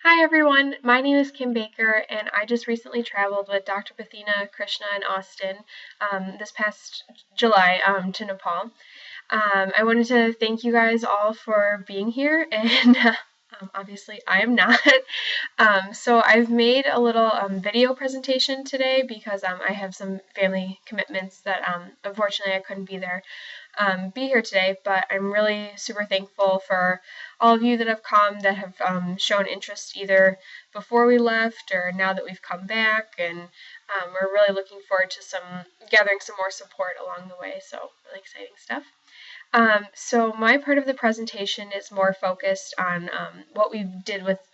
Hi everyone, my name is Kim Baker and I just recently traveled with Dr. Pathina, Krishna, and Austin this past July to Nepal. I wanted to thank you guys all for being here and obviously I am not. So I've made a little video presentation today because I have some family commitments that unfortunately I couldn't be here today, but I'm really super thankful for all of you that have come, that have shown interest either before we left or now that we've come back, and we're really looking forward to gathering some more support along the way, so really exciting stuff. So my part of the presentation is more focused on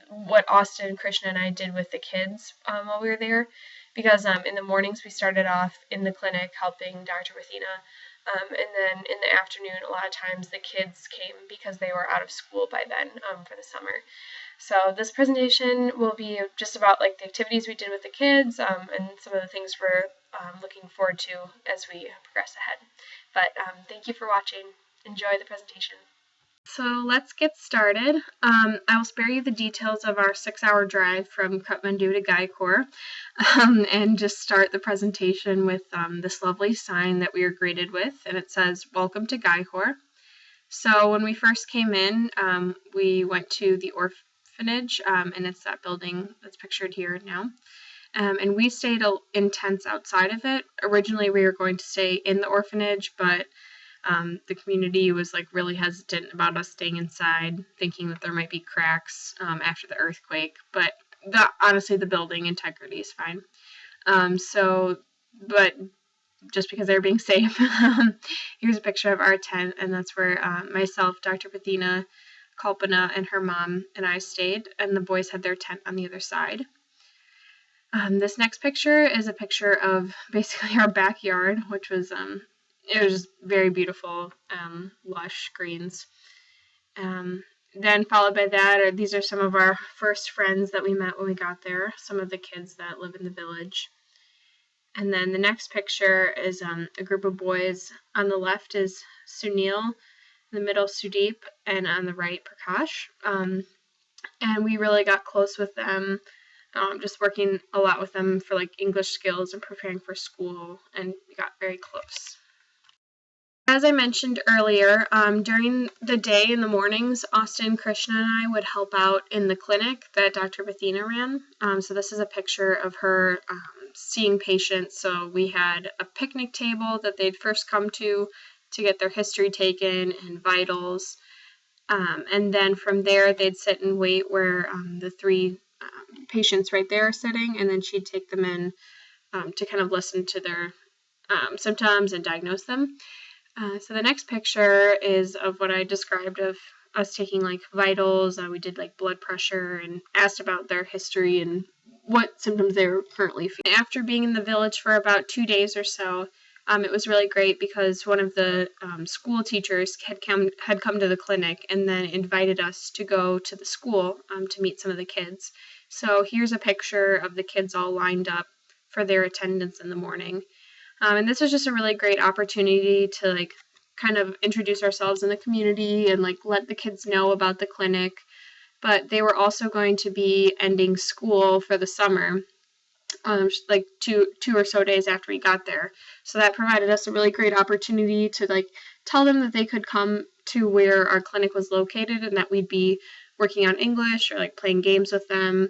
what Austin, Krishna, and I did with the kids while we were there, because in the mornings we started off in the clinic helping Dr. Rathina, and then in the afternoon a lot of times the kids came because they were out of school by then for the summer. So this presentation will be just about like the activities we did with the kids and some of the things we're looking forward to as we progress ahead. But thank you for watching. Enjoy the presentation. So let's get started. I will spare you the details of our 6-hour drive from Kathmandu to Gaikhur and just start the presentation with this lovely sign that we were greeted with, and it says, "Welcome to Gaikhur." So when we first came in, we went to the orphanage, and it's that building that's pictured here now. And we stayed in tents outside of it. Originally, we were going to stay in the orphanage, but the community was like really hesitant about us staying inside, thinking that there might be cracks after the earthquake. But honestly, the building integrity is fine. But just because they were being safe, here's a picture of our tent, and that's where myself, Dr. Pathina, Kalpana, and her mom and I stayed, and the boys had their tent on the other side. This next picture is a picture of basically our backyard, which was it was just very beautiful, lush greens. Then followed by that, these are some of our first friends that we met when we got there, some of the kids that live in the village. And then the next picture is a group of boys. On the left is Sunil, in the middle Sudeep, and on the right Prakash. And we really got close with them, just working a lot with them for like English skills and preparing for school, and we got very close. As I mentioned earlier, during the day in the mornings, Austin, Krishna, and I would help out in the clinic that Dr. Bathina ran. So this is a picture of her seeing patients. So we had a picnic table that they'd first come to get their history taken and vitals. And then from there, they'd sit and wait where the 3 patients right there are sitting, and then she'd take them in to kind of listen to their symptoms and diagnose them. So the next picture is of what I described of us taking like vitals. We did like blood pressure and asked about their history and what symptoms they were currently feeling. After being in the village for about 2 days or so, it was really great because one of the school teachers had come to the clinic and then invited us to go to the school to meet some of the kids. So here's a picture of the kids all lined up for their attendance in the morning. And this was just a really great opportunity to like kind of introduce ourselves in the community and like let the kids know about the clinic. But they were also going to be ending school for the summer, like two or so days after we got there. So that provided us a really great opportunity to like tell them that they could come to where our clinic was located and that we'd be working on English or like playing games with them.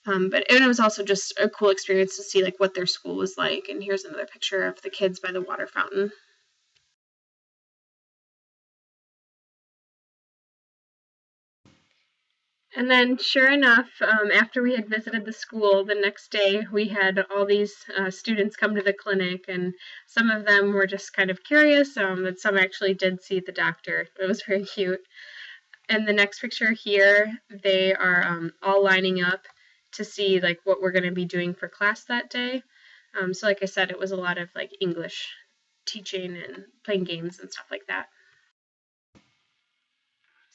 But it was also just a cool experience to see like what their school was like. And here's another picture of the kids by the water fountain. And then sure enough, after we had visited the school, the next day we had all these students come to the clinic, and some of them were just kind of curious, but some actually did see the doctor. It was very cute. And the next picture here, they are all lining up to see like what we're going to be doing for class that day. So like I said, it was a lot of like English teaching and playing games and stuff like that.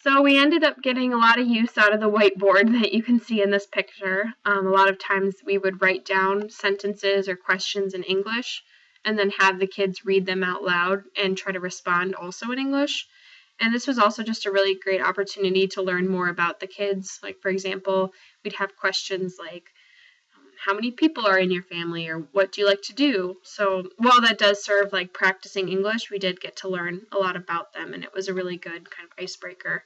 So we ended up getting a lot of use out of the whiteboard that you can see in this picture. A lot of times we would write down sentences or questions in English and then have the kids read them out loud and try to respond also in English. And this was also just a really great opportunity to learn more about the kids. Like, for example, we'd have questions like, how many people are in your family, or what do you like to do? So while that does serve like practicing English, we did get to learn a lot about them, and it was a really good kind of icebreaker.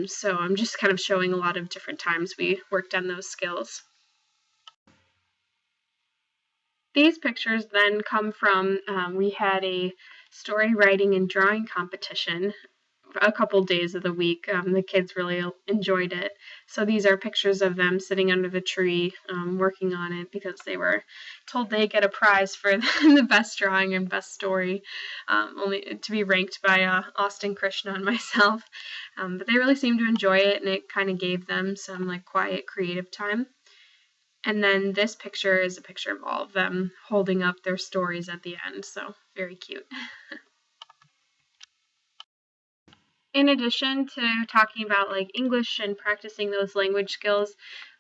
So I'm just kind of showing a lot of different times we worked on those skills. These pictures then come from, we had a story writing and drawing competition a couple days of the week. The kids really enjoyed it. So these are pictures of them sitting under the tree working on it because they were told they get a prize for the best drawing and best story, only to be ranked by Austin, Krishna, and myself. But they really seemed to enjoy it, and it kind of gave them some like quiet creative time. And then this picture is a picture of all of them holding up their stories at the end, so very cute. In addition to talking about like English and practicing those language skills,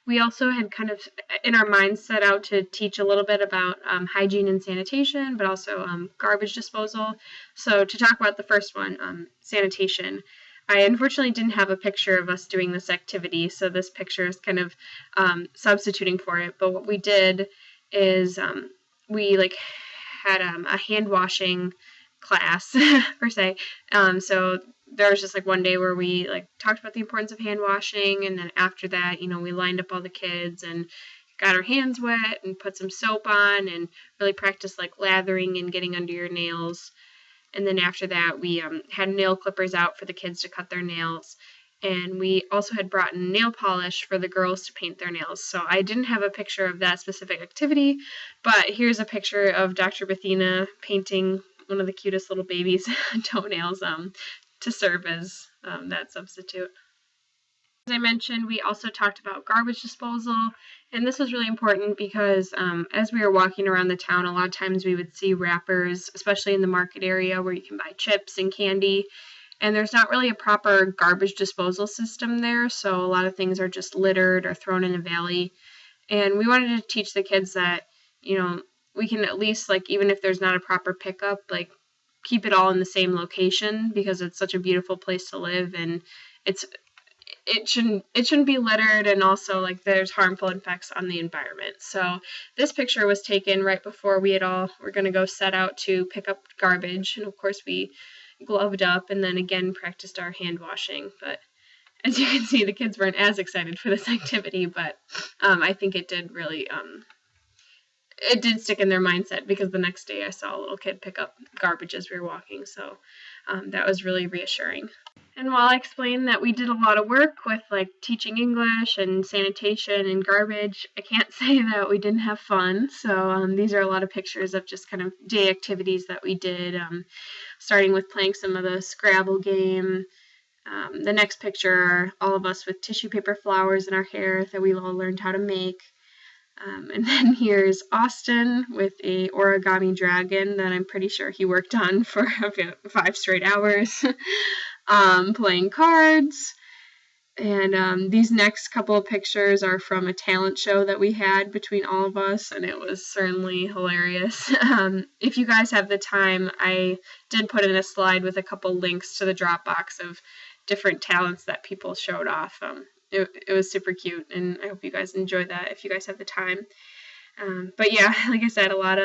we also had kind of in our minds set out to teach a little bit about hygiene and sanitation, but also garbage disposal. So to talk about the first one, sanitation, I unfortunately didn't have a picture of us doing this activity, so this picture is kind of substituting for it. But what we did is we like had a hand washing class per se. So there was just like one day where we like talked about the importance of hand washing, and then after that, we lined up all the kids and got our hands wet and put some soap on and really practiced like lathering and getting under your nails. And then after that, we had nail clippers out for the kids to cut their nails. And we also had brought in nail polish for the girls to paint their nails. So I didn't have a picture of that specific activity, but here's a picture of Dr. Bethina painting one of the cutest little baby's toenails to serve as that substitute. As I mentioned, we also talked about garbage disposal, and this was really important because as we were walking around the town, a lot of times we would see wrappers, especially in the market area where you can buy chips and candy, and there's not really a proper garbage disposal system there, so a lot of things are just littered or thrown in a valley. And we wanted to teach the kids that, we can at least, like, even if there's not a proper pickup, like, keep it all in the same location because it's such a beautiful place to live, and it shouldn't be littered, and also like there's harmful effects on the environment. So this picture was taken right before we were going to go set out to pick up garbage, and of course we gloved up and then again practiced our hand washing. But as you can see, the kids weren't as excited for this activity, but I think it did really it did stick in their mindset because the next day I saw a little kid pick up garbage as we were walking, so that was really reassuring. And while I explained that we did a lot of work with like teaching English and sanitation and garbage, I can't say that we didn't have fun. So these are a lot of pictures of just kind of day activities that we did, starting with playing some of the Scrabble game. The next picture, all of us with tissue paper flowers in our hair that we all learned how to make. And then here's Austin with a origami dragon that I'm pretty sure he worked on for about 5 straight hours, playing cards. And these next couple of pictures are from a talent show that we had between all of us, and it was certainly hilarious. If you guys have the time, I did put in a slide with a couple links to the Dropbox of different talents that people showed off. It was super cute, and I hope you guys enjoy that if you guys have the time. But yeah, like I said, a lot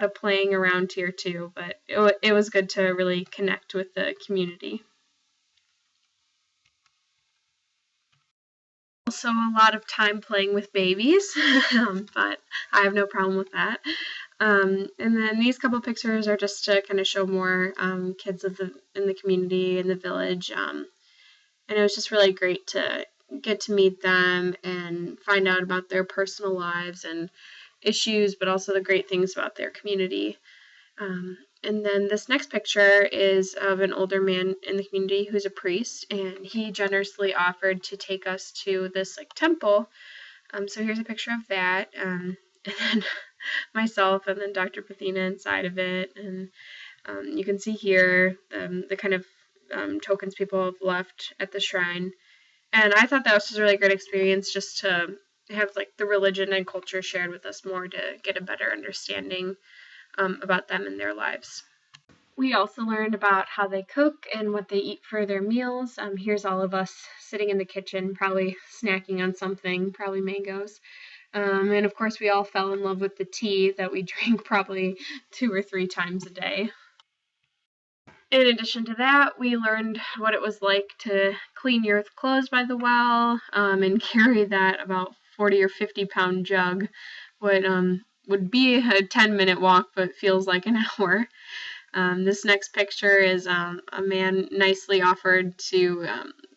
of playing around here too, but it was good to really connect with the community. Also a lot of time playing with babies, but I have no problem with that. And then these couple pictures are just to kind of show more kids in the community, in the village, and it was just really great to get to meet them and find out about their personal lives and issues, but also the great things about their community. And then this next picture is of an older man in the community who's a priest, and he generously offered to take us to this like temple. So here's a picture of that, and then myself and then Dr. Bethina inside of it, and you can see here the kind of tokens people have left at the shrine. And I thought that was just a really great experience just to have like the religion and culture shared with us more to get a better understanding about them and their lives. We also learned about how they cook and what they eat for their meals. Here's all of us sitting in the kitchen, probably snacking on something, probably mangoes. And of course, we all fell in love with the tea that we drank probably 2 or 3 times a day. In addition to that, we learned what it was like to clean your clothes by the well, and carry that about 40 or 50-pound jug. Would be a 10-minute walk, but feels like an hour. This next picture is a man nicely offered to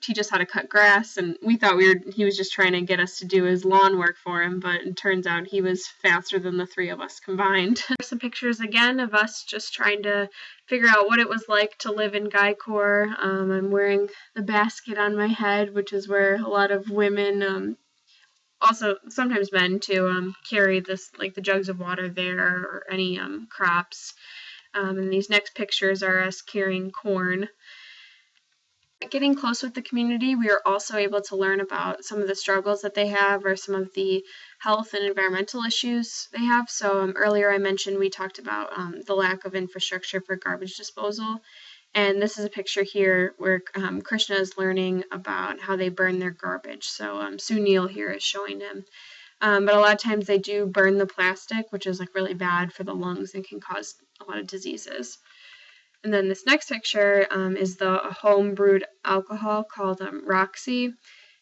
teach us how to cut grass, and we thought he was just trying to get us to do his lawn work for him, but it turns out he was faster than the 3 of us combined. Some pictures again of us just trying to figure out what it was like to live in Gaikhur. I'm wearing the basket on my head, which is where a lot of women, also sometimes men too, carry this, like the jugs of water there, or any crops. And these next pictures are us carrying corn. Getting close with the community, we are also able to learn about some of the struggles that they have, or some of the health and environmental issues they have. So earlier I mentioned we talked about the lack of infrastructure for garbage disposal. And this is a picture here where Krishna is learning about how they burn their garbage. So Sunil here is showing him. But a lot of times they do burn the plastic, which is like really bad for the lungs and can cause a lot of diseases. And then this next picture is the home brewed alcohol called Roxy.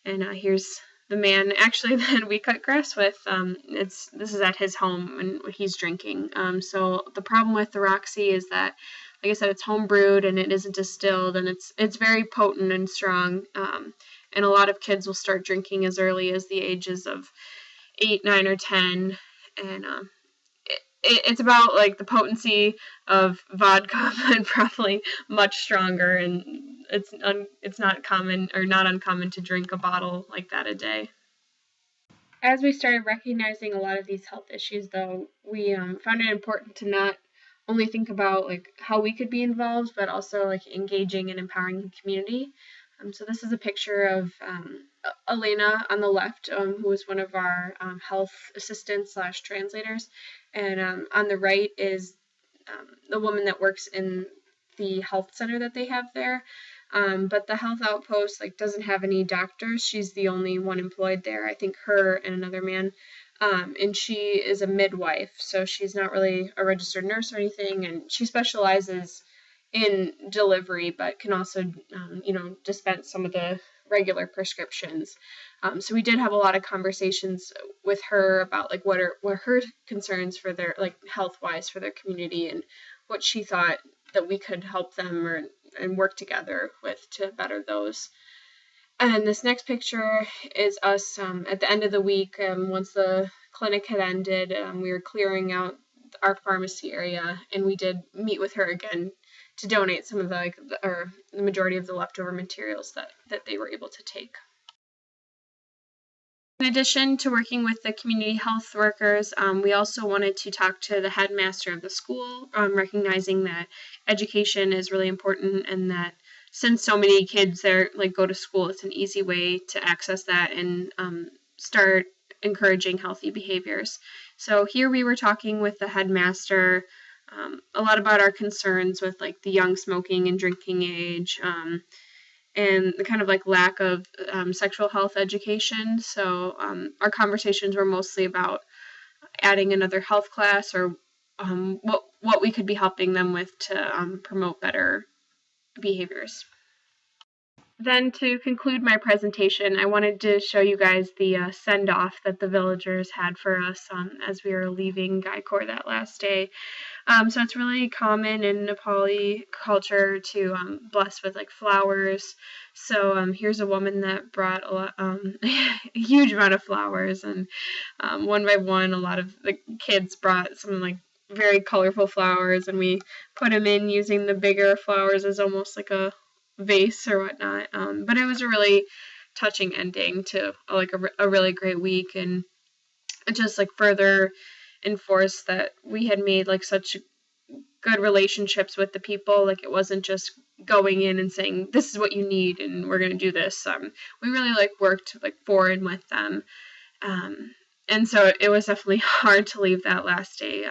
And here's the man actually that we cut grass with. This is at his home and he's drinking. So the problem with the Roxy is that, like I said, it's home brewed and it isn't distilled, and it's very potent and strong. And a lot of kids will start drinking as early as the ages of 8, 9, or 10, and it's about like the potency of vodka, but probably much stronger. And it's not common or not uncommon to drink a bottle like that a day. As we started recognizing a lot of these health issues, though, we found it important to not only think about like how we could be involved, but also like engaging and empowering the community. So this is a picture of Elena on the left, who was one of our health assistants / translators, and on the right is the woman that works in the health center that they have there. But the health outpost doesn't have any doctors. She's the only one employed there. I think her and another man. And she is a midwife, so she's not really a registered nurse or anything, and she specializes in delivery, but can also, dispense some of the regular prescriptions. So we did have a lot of conversations with her about what are her concerns for their health-wise for their community, and what she thought that we could help them and work together with to better those. And this next picture is us at the end of the week, once the clinic had ended. We were clearing out our pharmacy area, and we did meet with her again to donate some of the majority of the leftover materials that they were able to take. In addition to working with the community health workers, we also wanted to talk to the headmaster of the school, recognizing that education is really important, and that since so many kids there go to school, it's an easy way to access that and start encouraging healthy behaviors. So here we were talking with the headmaster a lot about our concerns with the young smoking and drinking age, and the kind of lack of sexual health education. So our conversations were mostly about adding another health class, or what we could be helping them with to promote better behaviors. Then to conclude my presentation, I wanted to show you guys the send-off that the villagers had for us as we were leaving Gaikhur that last day. So it's really common in Nepali culture to bless with flowers. So here's a woman that brought a huge amount of flowers, and one by one, a lot of the kids brought some very colorful flowers, and we put them in using the bigger flowers as almost like a vase or whatnot. But it was a really touching ending to a really great week, and it just further enforced that we had made such good relationships with the people. It wasn't just going in and saying, this is what you need and we're going to do this. We really worked for and with them. And so it was definitely hard to leave that last day.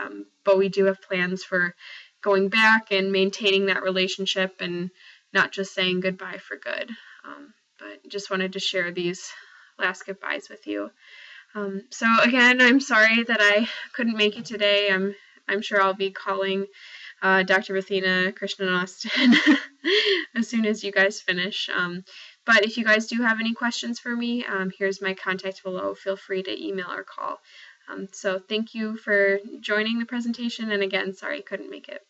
But we do have plans for going back and maintaining that relationship and not just saying goodbye for good. But just wanted to share these last goodbyes with you. So again, I'm sorry that I couldn't make it today. I'm sure I'll be calling Dr. Bethina, Krishna, and Austin as soon as you guys finish. But if you guys do have any questions for me, here's my contact below. Feel free to email or call. So thank you for joining the presentation, and again, sorry I couldn't make it.